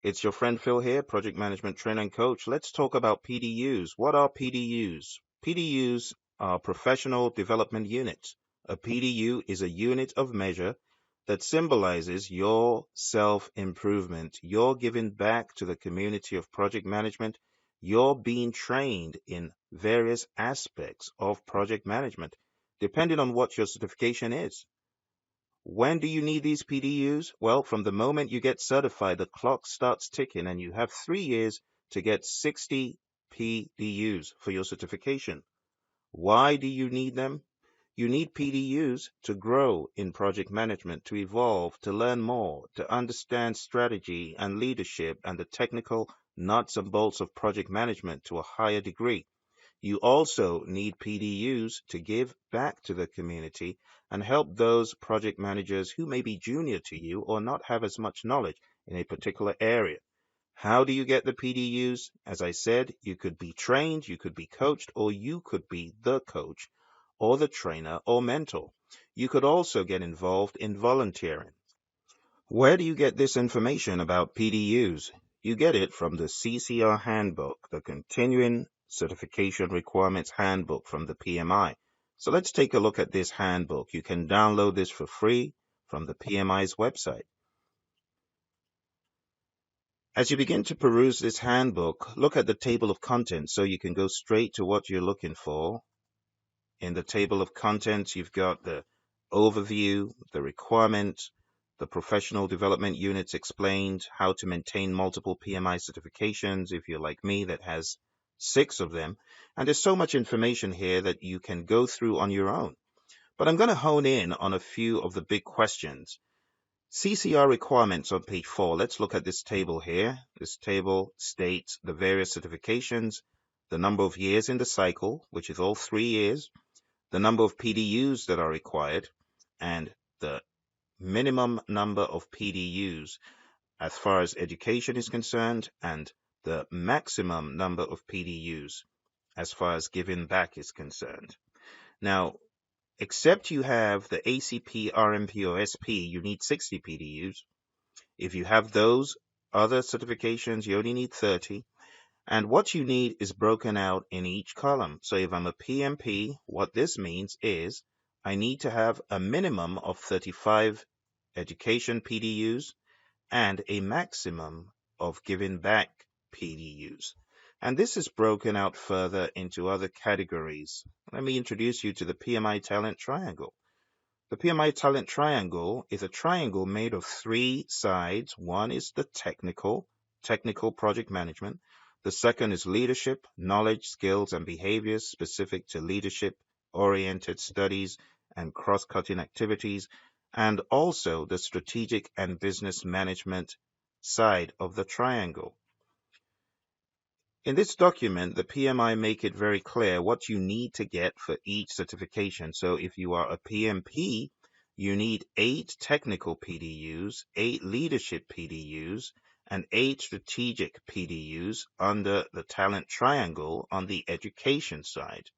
It's your friend Phil here, Project Management Trainer and Coach. Let's talk about PDUs. What are PDUs? PDUs are Professional Development Units. A PDU is a unit of measure that symbolizes your self-improvement. You're giving back to the community of project management. You're being trained in various aspects of project management, depending on what your certification is. When do you need these PDUs? Well, from the moment you get certified, the clock starts ticking and you have 3 years to get 60 PDUs for your certification. Why do you need them? You need PDUs to grow in project management, to evolve, to learn more, to understand strategy and leadership and the technical nuts and bolts of project management to a higher degree. You also need PDUs to give back to the community and help those project managers who may be junior to you or not have as much knowledge in a particular area. How do you get the PDUs? As I said, you could be trained, you could be coached, or you could be the coach or the trainer or mentor. You could also get involved in volunteering. Where do you get this information about PDUs? You get it from the CCR Handbook, the Continuing Certification Requirements Handbook from the PMI. So let's take a look at this handbook. You can download this for free from the PMI's website. As you begin to peruse this handbook, look at the table of contents so you can go straight to what you're looking for. In the table of contents, you've got the overview, the requirements, the professional development units explained, how to maintain multiple PMI certifications if you're like me that has 6 of them. And there's so much information here that you can go through on your own. But I'm going to hone in on a few of the big questions. CCR requirements on page 4. Let's look at this table here. This table states the various certifications, the number of years in the cycle, which is all 3 years, the number of PDUs that are required, and the minimum number of PDUs as far as education is concerned, and the maximum number of PDUs as far as giving back is concerned. Now, except you have the ACP, RMP, or SP, you need 60 PDUs. If you have those other certifications, you only need 30. And what you need is broken out in each column. So if I'm a PMP, what this means is I need to have a minimum of 35 education PDUs and a maximum of giving back PDUs. And this is broken out further into other categories. Let me introduce you to the Pmi Talent Triangle. The Pmi Talent Triangle is a triangle made of 3 sides. One is the technical project management. The second is leadership, knowledge, skills, and behaviors specific to leadership-oriented studies and cross-cutting activities, and also the strategic and business management side of the triangle. In this document, the PMI make it very clear what you need to get for each certification. So if you are a PMP, you need 8 technical PDUs, 8 leadership PDUs, and 8 strategic PDUs under the talent triangle on the education side.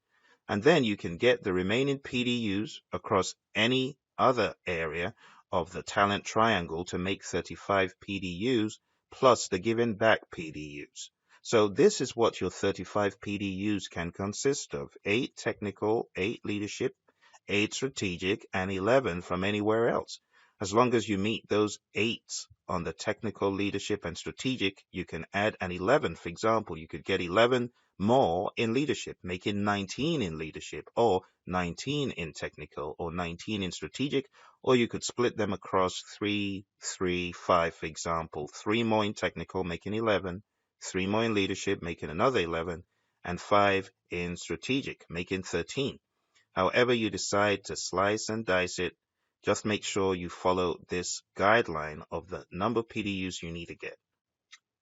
And then you can get the remaining PDUs across any other area of the talent triangle to make 35 PDUs plus the giving back PDUs. So this is what your 35 PDUs can consist of: 8 technical, 8 leadership, 8 strategic, and 11 from anywhere else. As long as you meet those 8s on the technical, leadership, and strategic, you can add an 11. For example, you could get 11 more in leadership, making 19 in leadership, or 19 in technical, or 19 in strategic, or you could split them across 3, 3, 5, for example. 3 more in technical, making 11, 3 more in leadership, making another 11, and 5 in strategic, making 13. However you decide to slice and dice it, just make sure you follow this guideline of the number of PDUs you need to get.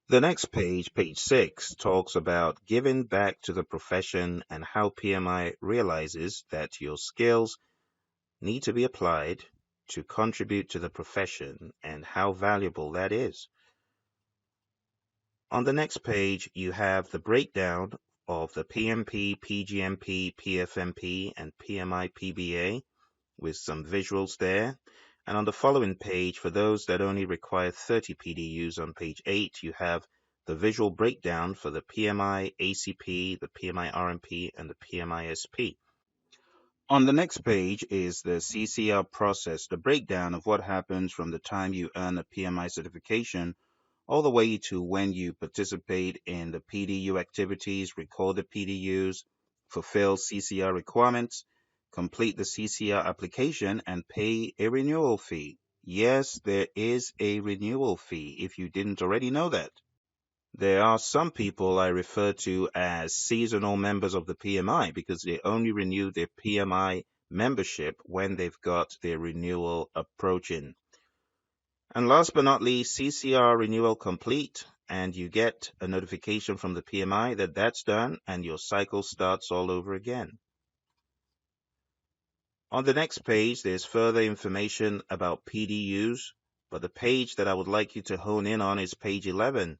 The next page, page 6, talks about giving back to the profession and how PMI realizes that your skills need to be applied to contribute to the profession and how valuable that is. On the next page, you have the breakdown of the PMP, PGMP, PFMP, and PMI PBA with some visuals there. And on the following page, for those that only require 30 PDUs on page 8, you have the visual breakdown for the PMI ACP, the PMI RMP, and the PMI SP. On the next page is the CCR process, the breakdown of what happens from the time you earn a PMI certification all the way to when you participate in the PDU activities, record the PDUs, fulfill CCR requirements, complete the CCR application, and pay a renewal fee. Yes, there is a renewal fee if you didn't already know that. There are some people I refer to as seasonal members of the PMI because they only renew their PMI membership when they've got their renewal approaching. And last but not least, CCR renewal complete, and you get a notification from the PMI that that's done and your cycle starts all over again. On the next page, there's further information about PDUs, but the page that I would like you to hone in on is page 11,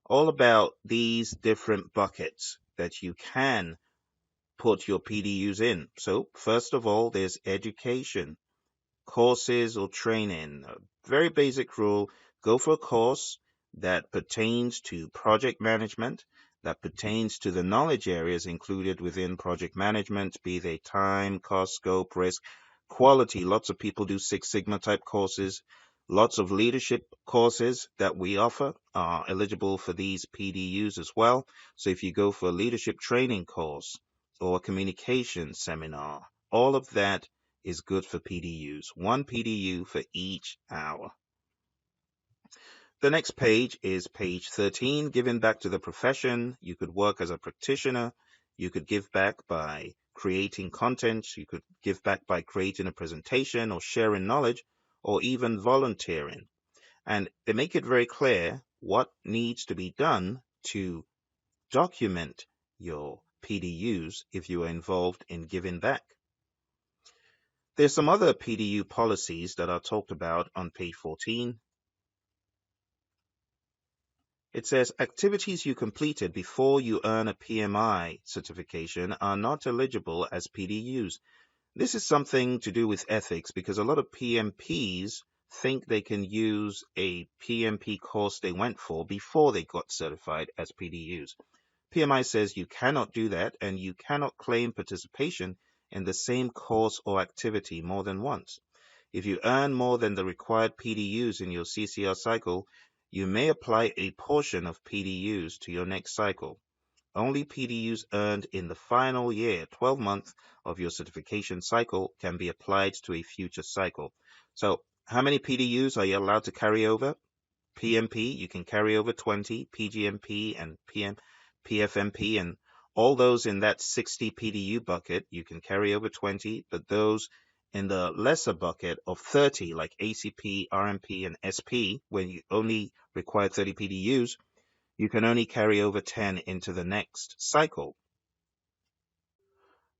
all about these different buckets that you can put your PDUs in. So first of all, there's education, courses or training. A very basic rule, go for a course that pertains to project management, that pertains to the knowledge areas included within project management, be they time, cost, scope, risk, quality. Lots of people do Six Sigma type courses. Lots of leadership courses that we offer are eligible for these PDUs as well. So if you go for a leadership training course or a communication seminar, all of that is good for PDUs. One PDU for each hour. The next page is page 13, giving back to the profession. You could work as a practitioner. You could give back by creating content. You could give back by creating a presentation or sharing knowledge or even volunteering. And they make it very clear what needs to be done to document your PDUs if you are involved in giving back. There's some other PDU policies that are talked about on page 14. It says activities you completed before you earn a PMI certification are not eligible as PDUs. This is something to do with ethics because a lot of PMPs think they can use a PMP course they went for before they got certified as PDUs. PMI says you cannot do that and you cannot claim participation in the same course or activity more than once. If you earn more than the required PDUs in your CCR cycle, you may apply a portion of PDUs to your next cycle. Only PDUs earned in the final year, 12 months of your certification cycle can be applied to a future cycle. So how many PDUs are you allowed to carry over? PMP, you can carry over 20, PGMP and PFMP, and all those in that 60 PDU bucket, you can carry over 20, but those in the lesser bucket of 30, like ACP, RMP, and SP, when you only require 30 PDUs, you can only carry over 10 into the next cycle.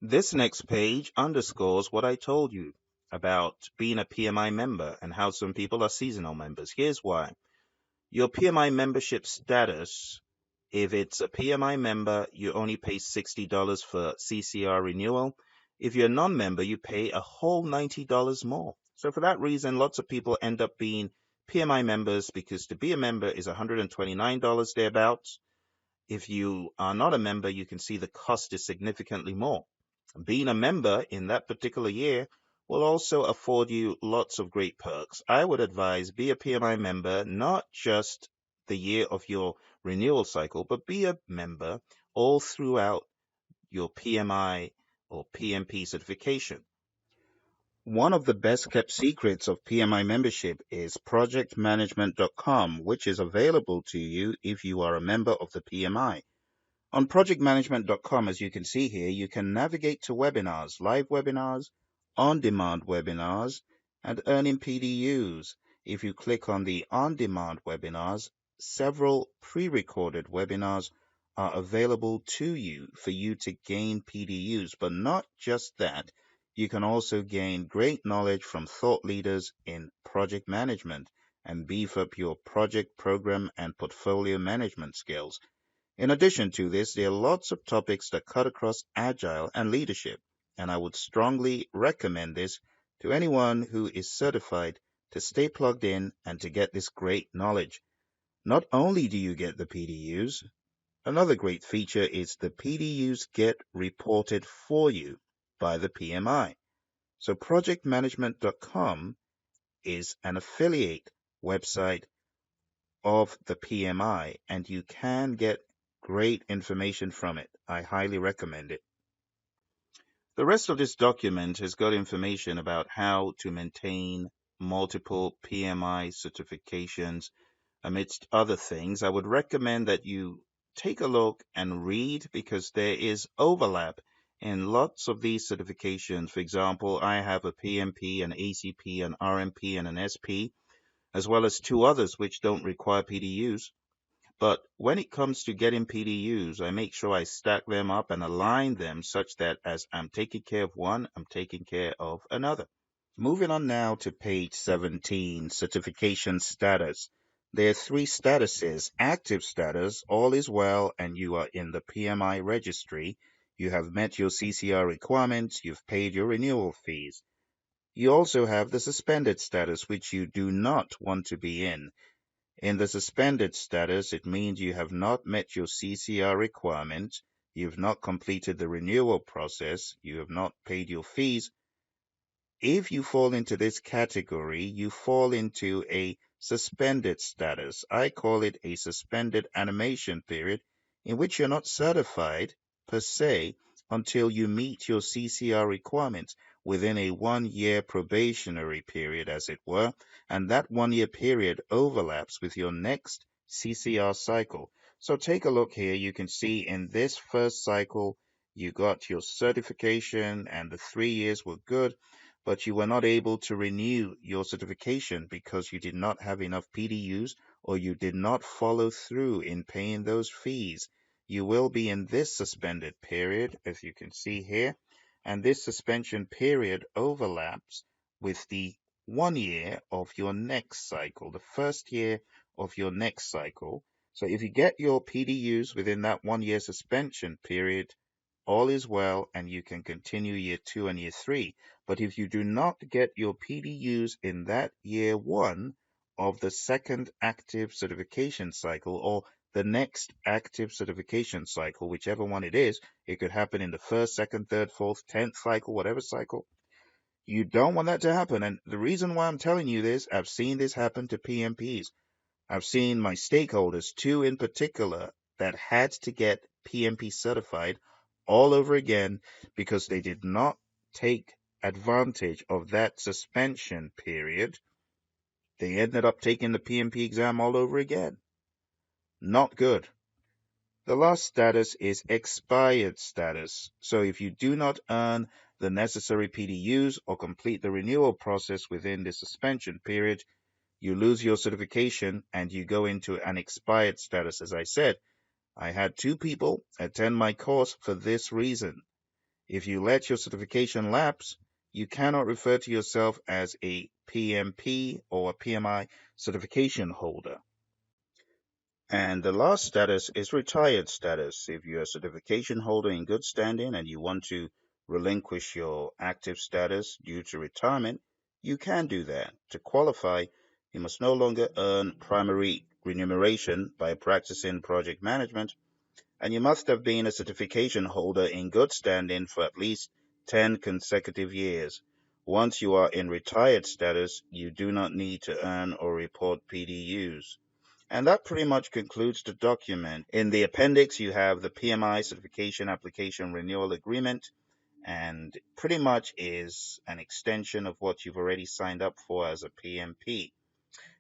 This next page underscores what I told you about being a PMI member and how some people are seasonal members. Here's why. Your PMI membership status, if it's a PMI member, you only pay $60 for CCR renewal. If you're a non-member, you pay a whole $90 more. So for that reason, lots of people end up being PMI members because to be a member is $129 thereabouts. If you are not a member, you can see the cost is significantly more. Being a member in that particular year will also afford you lots of great perks. I would advise be a PMI member, not just the year of your renewal cycle, but be a member all throughout your PMI or PMP certification. One of the best kept secrets of PMI membership is projectmanagement.com, which is available to you if you are a member of the PMI. On projectmanagement.com, as you can see here, you can navigate to webinars, live webinars, on-demand webinars, and earning PDUs. If you click on the on-demand webinars, several pre-recorded webinars are available to you for you to gain PDUs. But not just that, you can also gain great knowledge from thought leaders in project management and beef up your project, program, and portfolio management skills. In addition to this, there are lots of topics that cut across agile and leadership, and I would strongly recommend this to anyone who is certified to stay plugged in and to get this great knowledge. Not only do you get the PDUs, another great feature is the PDUs get reported for you by the PMI. So projectmanagement.com is an affiliate website of the PMI, and you can get great information from it. I highly recommend it. The rest of this document has got information about how to maintain multiple PMI certifications amidst other things. I would recommend that you take a look and read because there is overlap in lots of these certifications. For example, I have a PMP, an ACP, an RMP, and an SP, as well as two others which don't require PDUs. But when it comes to getting PDUs, I make sure I stack them up and align them such that as I'm taking care of one, I'm taking care of another. Moving on now to page 17, certification status. There are three statuses. Active status, all is well and you are in the PMI registry. You have met your CCR requirements, you've paid your renewal fees. You also have the suspended status, which you do not want to be in. In the suspended status, it means you have not met your CCR requirements, you've not completed the renewal process, you have not paid your fees. If you fall into this category, you fall into a suspended status. I call it a suspended animation period, in which you're not certified per se until you meet your CCR requirements within a 1-year probationary period, as it were, and that 1-year period overlaps with your next CCR cycle. So take a look here. You can see in this first cycle, you got your certification and the 3 years were good, but you were not able to renew your certification because you did not have enough PDUs or you did not follow through in paying those fees. You will be in this suspended period, as you can see here, and this suspension period overlaps with the 1 year of your next cycle, the first year of your next cycle. So if you get your PDUs within that 1-year suspension period, all is well and you can continue year 2 and year 3. But if you do not get your PDUs in that year 1 of the second active certification cycle or the next active certification cycle, whichever one it is, it could happen in the first, second, third, fourth, 10th cycle, whatever cycle. You don't want that to happen. And the reason why I'm telling you this, I've seen this happen to PMPs. I've seen my stakeholders, 2 in particular, that had to get PMP certified all over again because they did not take advantage of that suspension period. They ended up taking the PMP exam all over again. Not good. The last status is expired status. So if you do not earn the necessary PDUs or complete the renewal process within the suspension period, you lose your certification and you go into an expired status. As I said, I had 2 people attend my course for this reason. If you let your certification lapse, you cannot refer to yourself as a PMP or a PMI certification holder. And the last status is retired status. If you're a certification holder in good standing and you want to relinquish your active status due to retirement, you can do that. To qualify, you must no longer earn primary remuneration by practicing project management, and you must have been a certification holder in good standing for at least 10 consecutive years. Once you are in retired status, you do not need to earn or report PDUs. And that pretty much concludes the document. In the appendix, you have the PMI Certification Application Renewal Agreement, and pretty much is an extension of what you've already signed up for as a PMP.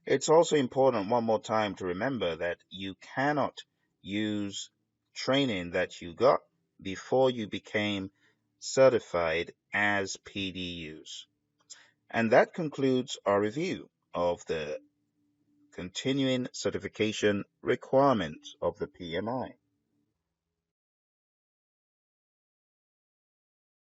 It's also important, one more time, to remember that you cannot use training that you got before you became certified as PDUs. And that concludes our review of the continuing certification requirements of the PMI.